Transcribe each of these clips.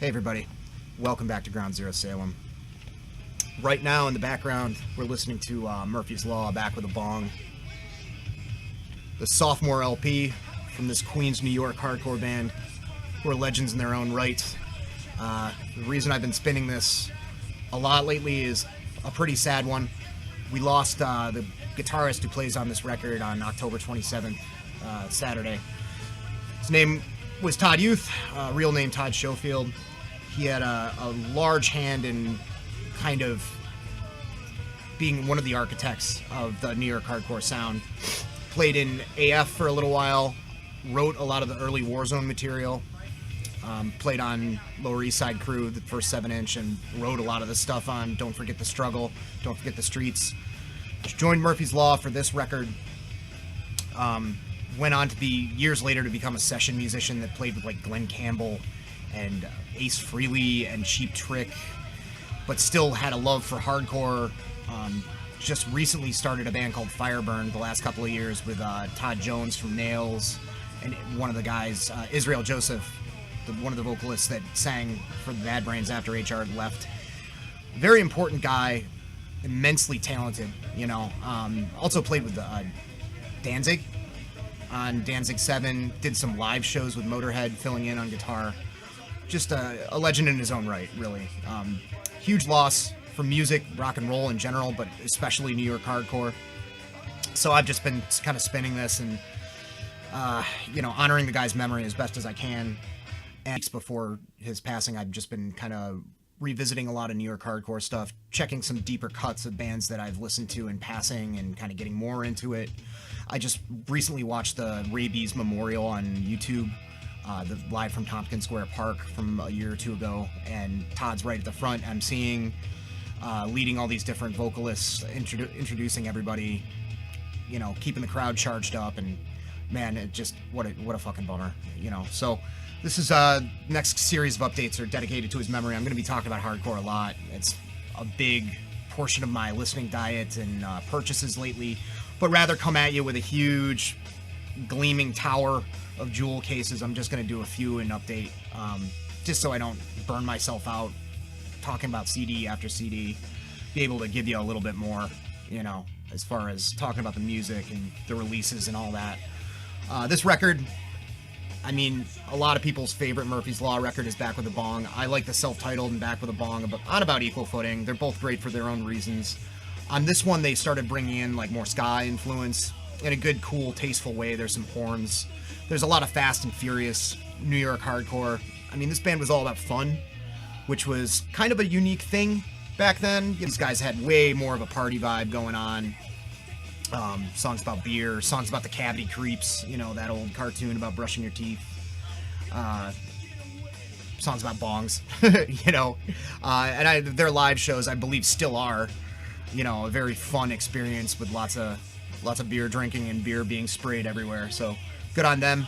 Hey everybody, welcome back to Ground Zero Salem. Right now in the background, we're listening to Murphy's Law, Back with a Bong. The sophomore LP from this Queens, New York hardcore band, who are legends in their own right. The reason I've been spinning this a lot lately is a pretty sad one. We lost the guitarist who plays on this record on October 27th, Saturday. His name was Todd Youth, real name Todd Schofield. He had a large hand in kind of being one of the architects of the New York hardcore sound. Played in AF for a little while, wrote a lot of the early Warzone material, played on Lower East Side Crew, the first 7-inch, and wrote a lot of the stuff on Don't Forget the Struggle, Don't Forget the Streets. Joined Murphy's Law for this record. Went on to be, years later, to become a session musician that played with like Glenn Campbell and Ace Frehley and Cheap Trick, but still had a love for hardcore. Just recently started a band called Fireburn the last couple of years with Todd Jones from Nails and one of the guys, Israel Joseph, one of the vocalists that sang for the Bad Brains after HR left. Very important guy, immensely talented, you know. Also played with Danzig on Danzig 7, did some live shows with Motorhead filling in on guitar. Just a legend in his own right, really. Huge loss for music, rock and roll in general, but especially New York hardcore. So I've just been kind of spinning this and, honoring the guy's memory as best as I can. And weeks before his passing, I've just been kind of revisiting a lot of New York hardcore stuff, checking some deeper cuts of bands that I've listened to in passing and kind of getting more into it. I just recently watched the Raybeez Memorial on YouTube, the live from Tompkins Square Park from a year or two ago, and Todd's right at the front emceeing, leading all these different vocalists, introducing everybody, you know, keeping the crowd charged up, and man, it just, what a fucking bummer, you know. So this is next series of updates are dedicated to his memory. I'm going to be talking about hardcore a lot. It's a big portion of my listening diet and purchases lately, but rather come at you with a huge gleaming tower of jewel cases. I'm just going to do a few and update, just so I don't burn myself out talking about CD after CD, be able to give you a little bit more, you know, as far as talking about the music and the releases and all that. This record, I mean, a lot of people's favorite Murphy's Law record is Back with a Bong. I like the self-titled and Back with a Bong on about equal footing. They're both great for their own reasons. On this one, they started bringing in like more ska influence in a good, cool, tasteful way. There's some horns. There's a lot of fast and furious New York hardcore. I mean, this band was all about fun, which was kind of a unique thing back then. These guys had way more of a party vibe going on. Songs about beer, songs about the cavity creeps, you know, that old cartoon about brushing your teeth. Songs about bongs, you know. And their live shows, I believe, still are, you know, a very fun experience with lots of beer drinking and beer being sprayed everywhere. So good on them.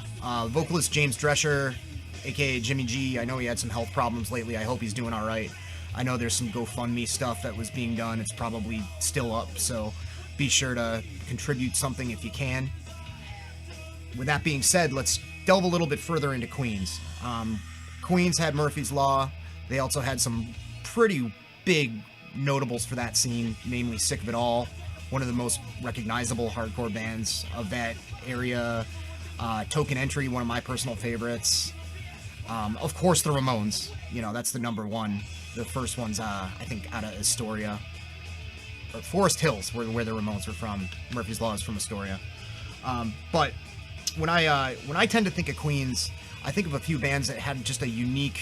Vocalist James Drescher, aka Jimmy G, I know he had some health problems lately. I hope he's doing all right. I know there's some GoFundMe stuff that was being done. It's probably still up, so be sure to contribute something if you can. With that being said, let's delve a little bit further into Queens. Queens had Murphy's Law. They also had some pretty big notables for that scene, namely Sick of It All, one of the most recognizable hardcore bands of that area. Token Entry, one of my personal favorites. Of course, the Ramones. You know, that's the number one. The first one's, I think, out of Astoria. Or Forest Hills, where the Ramones were from. Murphy's Law is from Astoria. But when I tend to think of Queens, I think of a few bands that had just a unique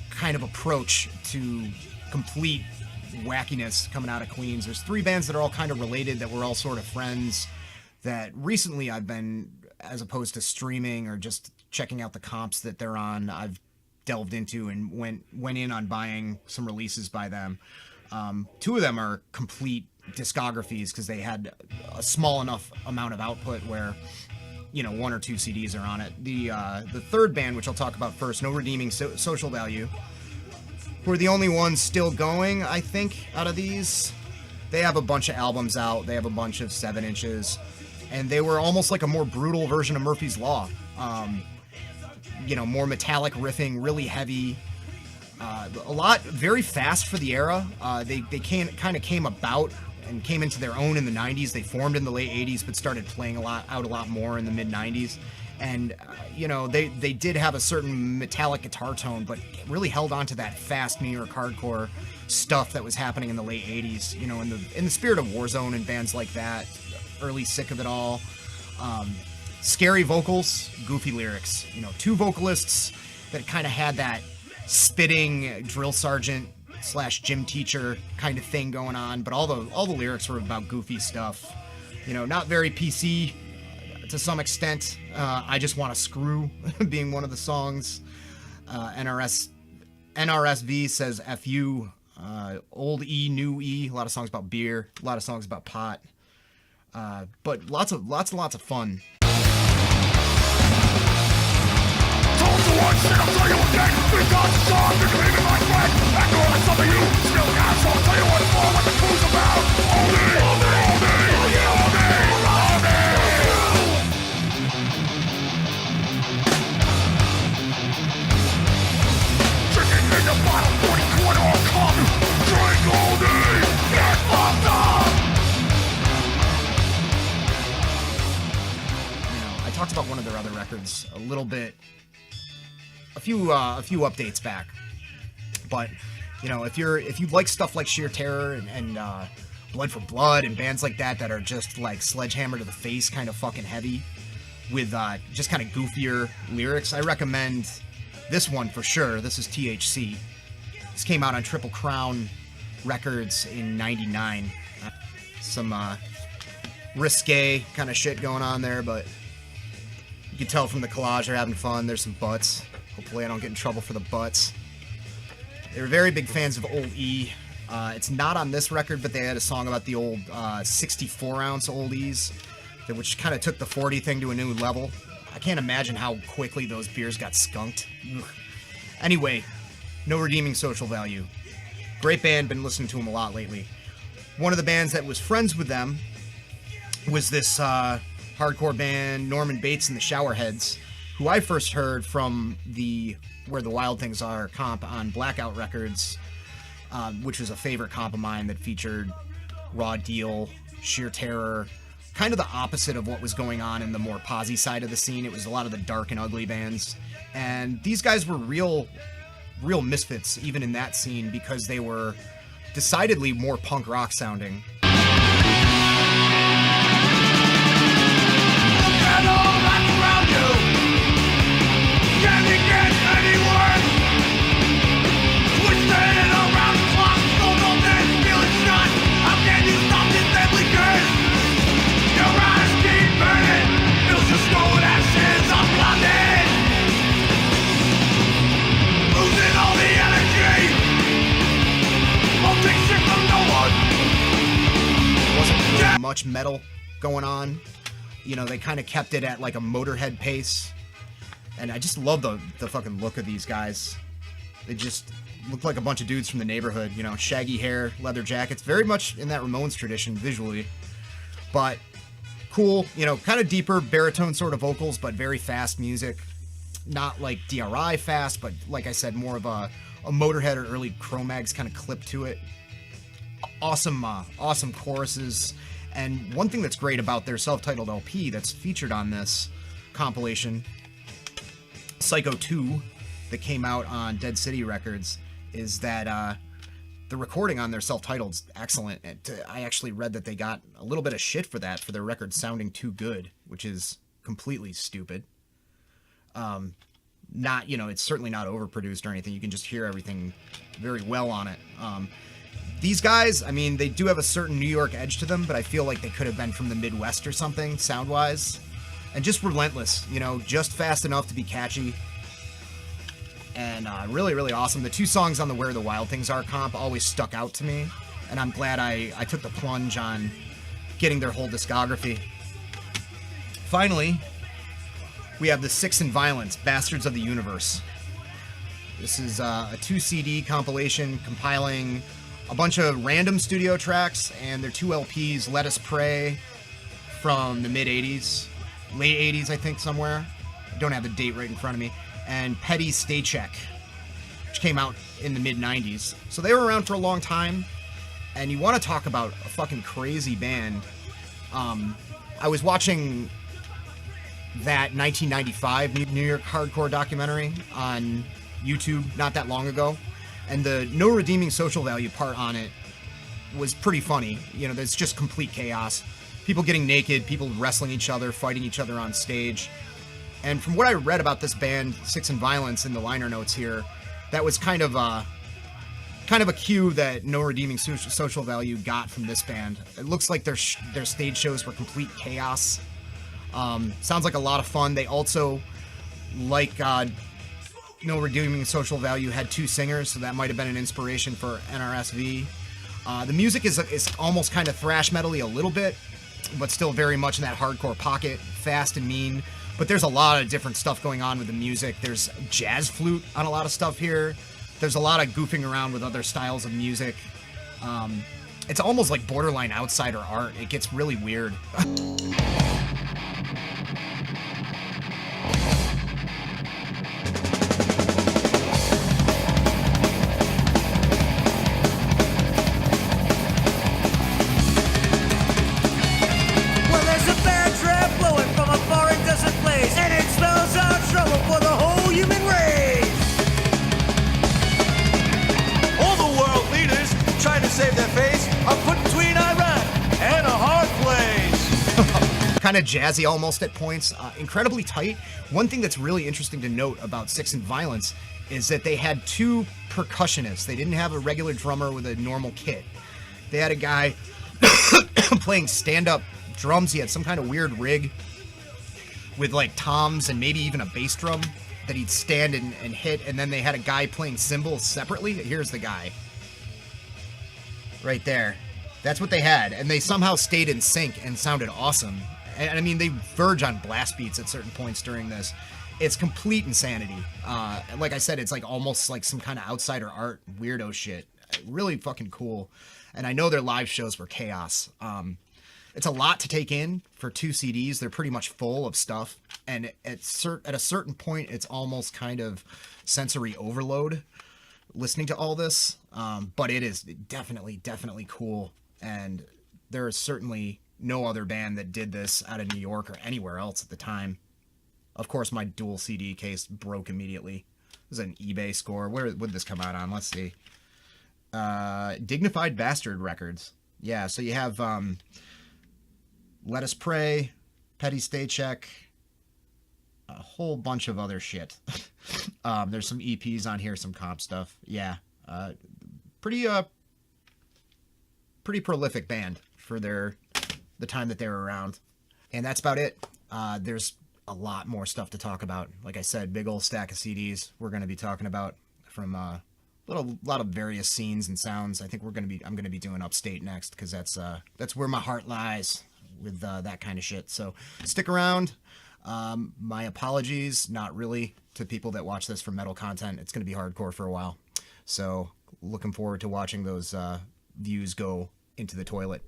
kind of approach to complete wackiness coming out of Queens. There's 3 bands that are all kind of related, that were all sort of friends, that recently I've been, as opposed to streaming or just checking out the comps that they're on, I've delved into and went in on buying some releases by them. 2 of them are complete discographies because they had a small enough amount of output where, you know, 1 or 2 CDs are on it. The third band, which I'll talk about first, No Redeeming Social Value, who are the only ones still going, I think, out of these. They have a bunch of albums out. They have a bunch of 7-inches. And they were almost like a more brutal version of Murphy's Law. more metallic riffing, really heavy. A lot, very fast for the era. They kind of came about and came into their own in the 90s. They formed in the late 80s, but started playing out a lot more in the mid 90s. And, they did have a certain metallic guitar tone, but really held on to that fast New York hardcore stuff that was happening in the late 80s, in the spirit of Warzone and bands like that, early Sick of It All. Scary vocals, goofy lyrics. Two vocalists that kind of had that spitting drill sergeant / gym teacher kind of thing going on, but all the lyrics were about goofy stuff. Not very PC to some extent. I Just Want to Screw being one of the songs. NRSV says FU, old E, new E. A lot of songs about beer, a lot of songs about pot. But lots and lots of fun. Told you one shit, I'll tell you again. Because it's on, you're dreaming my friend. After all, some of you still got, so I'll tell you what it's all what the crew's about. All day, all day, all day, all day, all day, all day. Drinking in the bottle, 40 quart all come. Drink all day, get fucked up. I talked about one of their other records a little bit. A few updates back, but if you like stuff like Sheer Terror and Blood for Blood and bands like that are just like Sledgehammer to the face, kind of fucking heavy with just kind of goofier lyrics, I recommend this one for sure. This is THC. This came out on Triple Crown Records in '99. Some risque kind of shit going on there, but you can tell from the collage they're having fun. There's some butts. Hopefully I don't get in trouble for the butts. They were very big fans of Old E. It's not on this record, but they had a song about the old 64-ounce Old E's, which kind of took the 40 thing to a new level. I can't imagine how quickly those beers got skunked. Ugh. Anyway, no redeeming social value. Great band, been listening to them a lot lately. One of the bands that was friends with them was this hardcore band, Norman Bates and the Showerheads, who I first heard from the Where the Wild Things Are comp on Blackout Records, which was a favorite comp of mine that featured Raw Deal, Sheer Terror, kind of the opposite of what was going on in the more posy side of the scene. It was a lot of the dark and ugly bands. And these guys were real misfits, even in that scene, because they were decidedly more punk rock sounding. Can you get any worse? We're standing around the clock, so don't dance, feeling shot. How can you stop this deadly curse? Your eyes keep burning, fills your skull with ashes, I'm blinded. Losing all the energy, won't take shit from no one. Wasn't really much metal going on. They kind of kept it at like a Motorhead pace. And I just love the fucking look of these guys. They just look like a bunch of dudes from the neighborhood, shaggy hair, leather jackets, very much in that Ramones tradition visually. But cool, kind of deeper baritone sort of vocals, but very fast music. Not like DRI fast, but like I said, more of a Motorhead or early Cro-Mags kind of clip to it. Awesome choruses. And one thing that's great about their self-titled LP that's featured on this compilation, Psycho 2, that came out on Dead City Records, is that the recording on their self-titled's excellent. I actually read that they got a little bit of shit for that, for their record sounding too good, which is completely stupid. It's certainly not overproduced or anything. You can just hear everything very well on it. These guys, they do have a certain New York edge to them, but I feel like they could have been from the Midwest or something, sound-wise. And just relentless, just fast enough to be catchy. And really, really awesome. The two songs on the Where the Wild Things Are comp always stuck out to me. And I'm glad I took the plunge on getting their whole discography. Finally, we have the Six and Violence, Bastards of the Universe. This is a 2-CD compilation compiling a bunch of random studio tracks and their 2 LPs, Let Us Pray, from the mid-'80s. Late 80s, I think, somewhere. I don't have the date right in front of me. and Petty Staycheck, which came out in the mid-90s. So they were around for a long time, and you want to talk about a fucking crazy band. I was watching that 1995 New York hardcore documentary on YouTube not that long ago, and the no redeeming social value part on it was pretty funny. You know, there's just complete chaos. People getting naked, people wrestling each other, fighting each other on stage. And from what I read about this band, Six and Violence, in the liner notes here, that was kind of a cue that no redeeming social value got from this band. It looks like their stage shows were complete chaos. Sounds like a lot of fun. They also, like no redeeming social value, had 2 singers, so that might have been an inspiration for NRSV. The music is almost kind of thrash metal-y a little bit, but still very much in that hardcore pocket, fast and mean. But there's a lot of different stuff going on with the music. There's jazz flute on a lot of stuff here. There's a lot of goofing around with other styles of music. It's almost like borderline outsider art. It gets really weird. Kind of jazzy almost at points, incredibly tight. One thing that's really interesting to note about Six and Violence is that they had 2 percussionists. They didn't have a regular drummer with a normal kit. They had a guy playing stand-up drums. He had some kind of weird rig with like toms and maybe even a bass drum that he'd stand and hit, and then they had a guy playing cymbals separately. Here's the guy. Right there. That's what they had, and they somehow stayed in sync and sounded awesome. And I mean, they verge on blast beats at certain points during this. It's complete insanity. Like I said, it's like almost like some kind of outsider art weirdo shit. Really fucking cool. And I know their live shows were chaos. It's a lot to take in for 2 CDs. They're pretty much full of stuff. And at a certain point, it's almost kind of sensory overload listening to all this. But it is definitely cool. And there is certainly no other band that did this out of New York or anywhere else at the time. Of course, my dual CD case broke immediately. This is an eBay score. Where would this come out on? Let's see. Dignified Bastard Records. Yeah, so you have Let Us Pray, Petty Staycheck, a whole bunch of other shit. There's some EPs on here, some comp stuff. Yeah, pretty prolific band for the time that they were around. And that's about it. There's a lot more stuff to talk about. Like I said, big old stack of CDs we're going to be talking about from a lot of various scenes and sounds. I think I'm going to be doing Upstate next, because that's where my heart lies with that kind of shit. So stick around. My apologies, not really, to people that watch this for metal content. It's going to be hardcore for a while. So looking forward to watching those views go into the toilet.